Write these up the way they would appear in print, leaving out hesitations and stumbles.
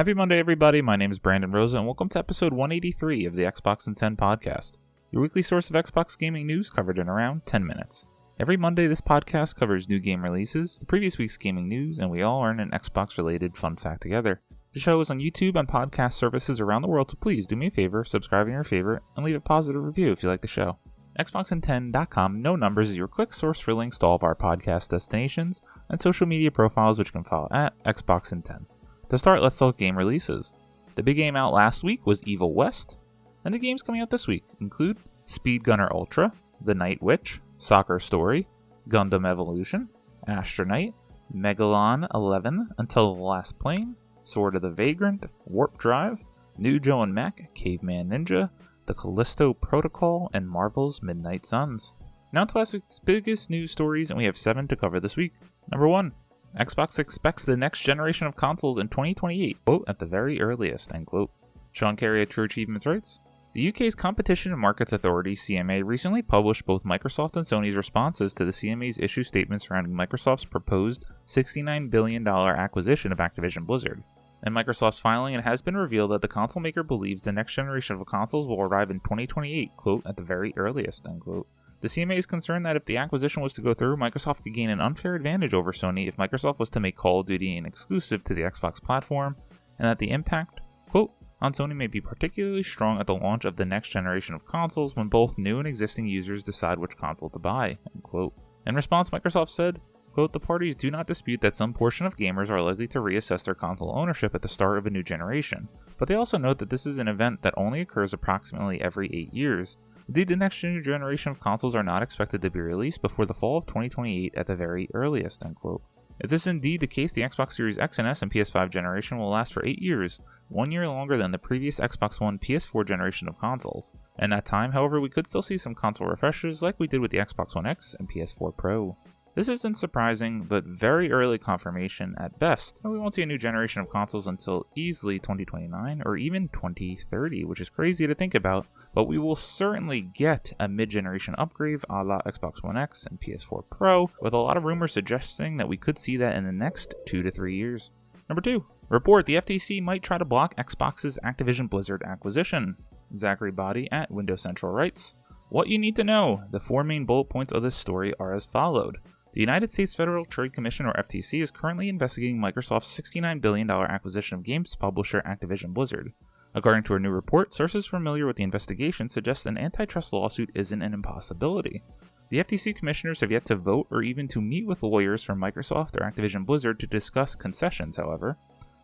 Happy Monday, everybody. My name is Brandon Rosa, and welcome to episode 183 of the Xbox in 10 podcast, your weekly source of Xbox gaming news covered in around 10 minutes. Every Monday, this podcast covers new game releases, the previous week's gaming news, and we all earn an Xbox-related fun fact together. The show is on YouTube and podcast services around the world, so please do me a favor, subscribe in your favorite, and leave a positive review if you like the show. Xboxin10.com, no numbers, is your quick source for links to all of our podcast destinations and social media profiles, which you can follow at Xboxin10. To start, let's talk game releases. The big game out last week was Evil West, and the games coming out this week include Speed Gunner Ultra, The Night Witch, Soccer Story, Gundam Evolution, Astronaut, Megalon 11, Until the Last Plane, Sword of the Vagrant, Warp Drive, New Joe and Mac, Caveman Ninja, The Callisto Protocol, and Marvel's Midnight Suns. Now to last week's biggest news stories, and we have 7 to cover this week. Number 1. Xbox expects the next generation of consoles in 2028, quote, at the very earliest, end quote. Sean Carey at True Achievements writes, the UK's Competition and Markets Authority, CMA, recently published both Microsoft and Sony's responses to the CMA's issue statement surrounding Microsoft's proposed $69 billion acquisition of Activision Blizzard. In Microsoft's filing, it has been revealed that the console maker believes the next generation of consoles will arrive in 2028, quote, at the very earliest, end quote. The CMA is concerned that if the acquisition was to go through, Microsoft could gain an unfair advantage over Sony if Microsoft was to make Call of Duty an exclusive to the Xbox platform, and that the impact, quote, on Sony may be particularly strong at the launch of the next generation of consoles when both new and existing users decide which console to buy, end quote. In response, Microsoft said, quote, the parties do not dispute that some portion of gamers are likely to reassess their console ownership at the start of a new generation, but they also note that this is an event that only occurs approximately every 8 years. Indeed, the next new generation of consoles are not expected to be released before the fall of 2028 at the very earliest, end quote. If this is indeed the case, the Xbox Series X and S and PS5 generation will last for 8 years, 1 year longer than the previous Xbox One PS4 generation of consoles. In that time, however, we could still see some console refreshes like we did with the Xbox One X and PS4 Pro. This isn't surprising, but very early confirmation at best. We won't see a new generation of consoles until easily 2029 or even 2030, which is crazy to think about, but we will certainly get a mid-generation upgrade a la Xbox One X and PS4 Pro, with a lot of rumors suggesting that we could see that in the next 2 to 3 years. Number 2. Report the FTC might try to block Xbox's Activision Blizzard acquisition. Zachary Body at Windows Central writes, what you need to know. The 4 main bullet points of this story are as followed. The United States Federal Trade Commission, or FTC, is currently investigating Microsoft's $69 billion acquisition of games publisher Activision Blizzard. According to a new report, sources familiar with the investigation suggest an antitrust lawsuit isn't an impossibility. The FTC commissioners have yet to vote or even to meet with lawyers from Microsoft or Activision Blizzard to discuss concessions, however.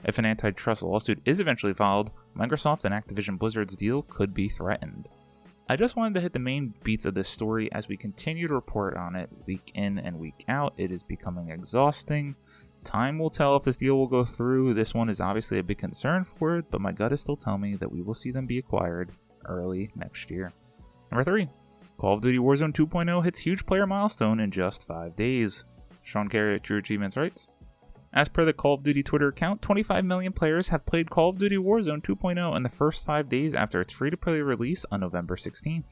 If an antitrust lawsuit is eventually filed, Microsoft and Activision Blizzard's deal could be threatened. I just wanted to hit the main beats of this story as we continue to report on it week in and week out. It is becoming exhausting. Time will tell if this deal will go through. This one is obviously a big concern for it, but my gut is still telling me that we will see them be acquired early next year. Number 3. Call of Duty Warzone 2.0 hits huge player milestone in just 5 days. Sean Carey at True Achievements writes, as per the Call of Duty Twitter account, 25 million players have played Call of Duty Warzone 2.0 in the first 5 days after its free-to-play release on November 16th.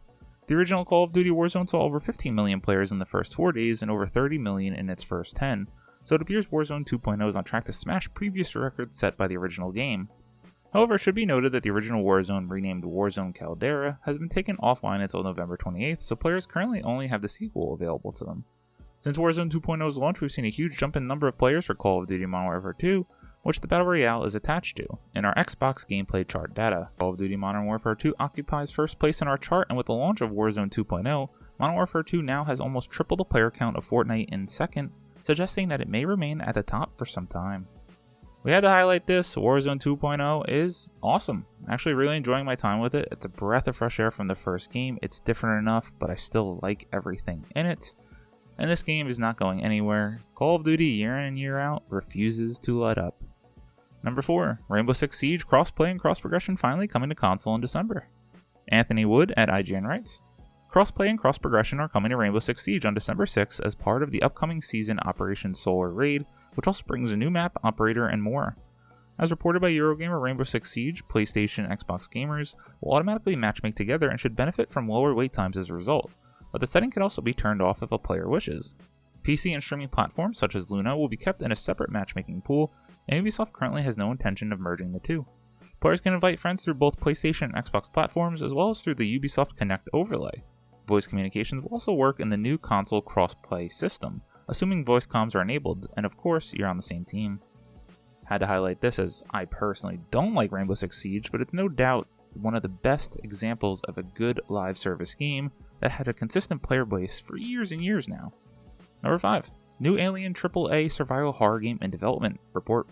The original Call of Duty Warzone saw over 15 million players in the first 4 days and over 30 million in its first 10, so it appears Warzone 2.0 is on track to smash previous records set by the original game. However, it should be noted that the original Warzone, renamed Warzone Caldera, has been taken offline until November 28th, so players currently only have the sequel available to them. Since Warzone 2.0's launch, we've seen a huge jump in number of players for Call of Duty Modern Warfare 2, which the Battle Royale is attached to, in our Xbox gameplay chart data. Call of Duty Modern Warfare 2 occupies first place in our chart, and with the launch of Warzone 2.0, Modern Warfare 2 now has almost triple the player count of Fortnite in second, suggesting that it may remain at the top for some time. We had to highlight this. Warzone 2.0 is awesome. Actually really enjoying my time with it. It's a breath of fresh air from the first game. It's different enough, but I still like everything in it. And this game is not going anywhere. Call of Duty year in and year out refuses to let up. Number 4. Rainbow Six Siege crossplay and cross-progression finally coming to console in December. Anthony Wood at IGN writes, crossplay and cross-progression are coming to Rainbow Six Siege on December 6th as part of the upcoming season Operation Solar Raid, which also brings a new map, operator, and more. As reported by Eurogamer, Rainbow Six Siege, PlayStation and Xbox gamers will automatically matchmake together and should benefit from lower wait times as a result, but the setting can also be turned off if a player wishes. PC and streaming platforms such as Luna will be kept in a separate matchmaking pool, and Ubisoft currently has no intention of merging the two. Players can invite friends through both PlayStation and Xbox platforms, as well as through the Ubisoft Connect overlay. Voice communications will also work in the new console cross-play system, assuming voice comms are enabled, and of course, you're on the same team. Had to highlight this as I personally don't like Rainbow Six Siege, but it's no doubt one of the best examples of a good live service game that had a consistent player base for years and years now. Number 5. New Alien AAA survival horror game in development report.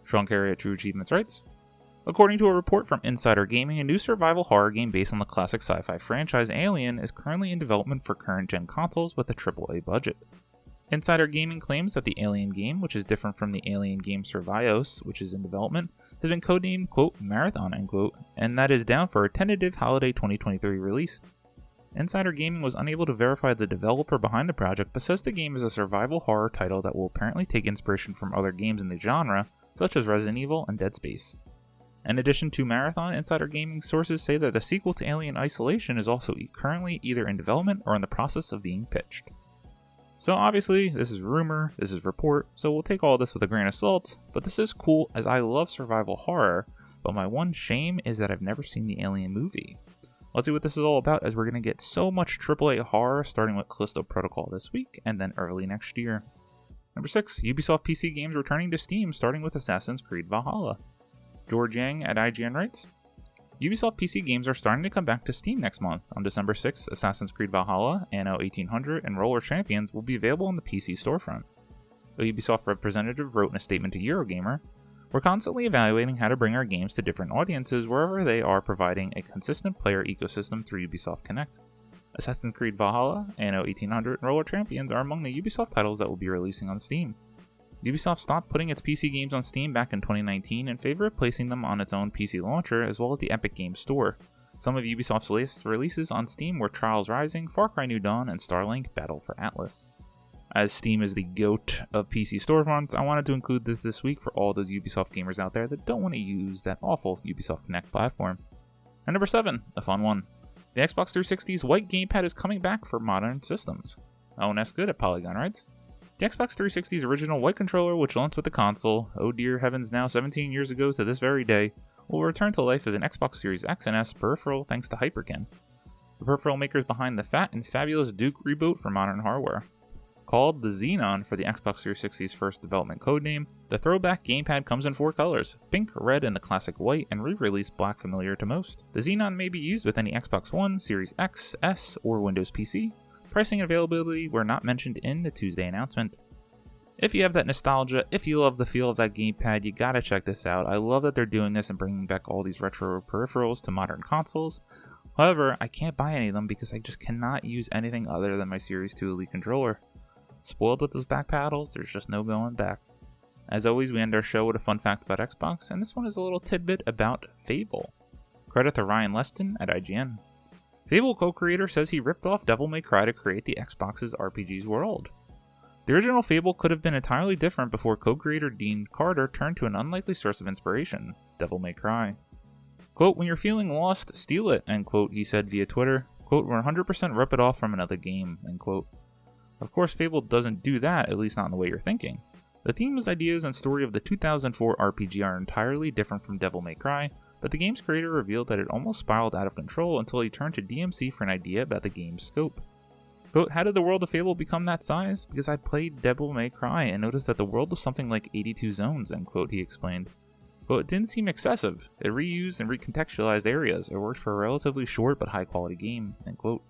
Sean Carey at True Achievements writes, according to a report from Insider Gaming, a new survival horror game based on the classic sci-fi franchise Alien is currently in development for current-gen consoles with a AAA budget. Insider Gaming claims that the Alien game, which is different from the Alien game Survios, which is in development, has been codenamed, quote, Marathon, end quote, and that is down for a tentative holiday 2023 release. Insider Gaming was unable to verify the developer behind the project, but says the game is a survival horror title that will apparently take inspiration from other games in the genre, such as Resident Evil and Dead Space. In addition to Marathon, Insider Gaming sources say that the sequel to Alien Isolation is also currently either in development or in the process of being pitched. So obviously, this is rumor, this is report, so we'll take all this with a grain of salt, but this is cool as I love survival horror, but my one shame is that I've never seen the Alien movie. Let's see what this is all about, as we're going to get so much AAA horror starting with Callisto Protocol this week, and then early next year. Number 6, Ubisoft PC games returning to Steam, starting with Assassin's Creed Valhalla. George Yang at IGN writes, Ubisoft PC games are starting to come back to Steam next month. On December 6th, Assassin's Creed Valhalla, Anno 1800, and Roller Champions will be available on the PC storefront. A Ubisoft representative wrote in a statement to Eurogamer, we're constantly evaluating how to bring our games to different audiences wherever they are, providing a consistent player ecosystem through Ubisoft Connect. Assassin's Creed Valhalla, Anno 1800, and Roller Champions are among the Ubisoft titles that will be releasing on Steam. Ubisoft stopped putting its PC games on Steam back in 2019 in favor of placing them on its own PC launcher as well as the Epic Games Store. Some of Ubisoft's latest releases on Steam were Trials Rising, Far Cry New Dawn, and Starlink Battle for Atlas. As Steam is the GOAT of PC storefronts, I wanted to include this week for all those Ubisoft gamers out there that don't want to use that awful Ubisoft Connect platform. And number 7, a fun one. The Xbox 360's white gamepad is coming back for modern systems. Owen S. Good at Polygon writes, the Xbox 360's original white controller, which launched with the console, oh dear heavens now 17 years ago to this very day, will return to life as an Xbox Series X and S peripheral thanks to Hyperkin, the peripheral makers behind the fat and fabulous Duke reboot for modern hardware. Called the Xenon for the Xbox 360's first development codename, the throwback gamepad comes in 4 colors, pink, red, and the classic white, and re-released black familiar to most. The Xenon may be used with any Xbox One, Series X, S, or Windows PC. Pricing and availability were not mentioned in the Tuesday announcement. If you have that nostalgia, if you love the feel of that gamepad, you gotta check this out. I love that they're doing this and bringing back all these retro peripherals to modern consoles. However, I can't buy any of them because I just cannot use anything other than my Series 2 Elite controller. Spoiled with those back paddles, there's just no going back. As always, we end our show with a fun fact about Xbox, and this one is a little tidbit about Fable. Credit to Ryan Leston at IGN. Fable co-creator says he ripped off Devil May Cry to create the Xbox's RPG's world. The original Fable could have been entirely different before co-creator Dean Carter turned to an unlikely source of inspiration, Devil May Cry. Quote, when you're feeling lost, steal it, end quote, he said via Twitter. Quote, 100% rip it off from another game, end quote. Of course, Fable doesn't do that, at least not in the way you're thinking. The themes, ideas, and story of the 2004 RPG are entirely different from Devil May Cry, but the game's creator revealed that it almost spiraled out of control until he turned to DMC for an idea about the game's scope. Quote, how did the world of Fable become that size? Because I played Devil May Cry and noticed that the world was something like 82 zones, end quote, he explained. Quote, it didn't seem excessive. It reused and recontextualized areas. It worked for a relatively short but high quality game, end quote.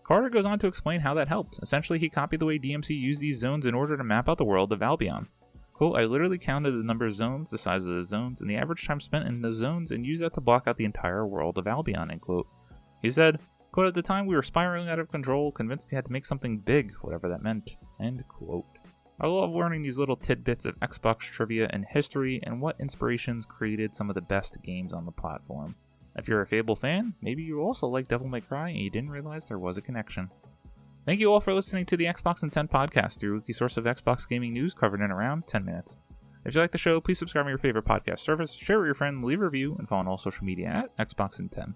Carter goes on to explain how that helped. Essentially, he copied the way DMC used these zones in order to map out the world of Albion. Quote, I literally counted the number of zones, the size of the zones, and the average time spent in those zones and used that to block out the entire world of Albion, end quote. He said, quote, at the time we were spiraling out of control, convinced we had to make something big, whatever that meant, end quote. I love learning these little tidbits of Xbox trivia and history and what inspirations created some of the best games on the platform. If you're a Fable fan, maybe you also like Devil May Cry and you didn't realize there was a connection. Thank you all for listening to the Xbox in 10 podcast, your weekly source of Xbox gaming news covered in around 10 minutes. If you like the show, please subscribe to your favorite podcast service, share with your friend, leave a review, and follow on all social media at Xbox in 10.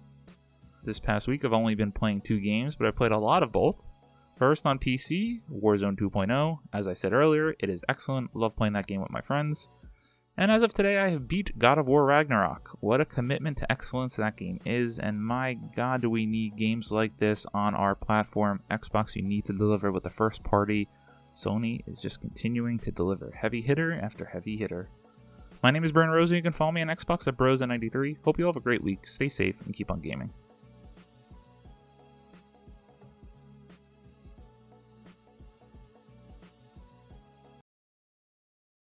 This past week I've only been playing 2 games, but I played a lot of both. First on PC, Warzone 2.0. As I said earlier, it is excellent. Love playing that game with my friends. And as of today, I have beat God of War Ragnarok. What a commitment to excellence that game is, and my god, do we need games like this on our platform. Xbox, you need to deliver with the first party. Sony is just continuing to deliver heavy hitter after heavy hitter. My name is Brandon Rosen. You can follow me on Xbox at Bros93. Hope you all have a great week. Stay safe and keep on gaming.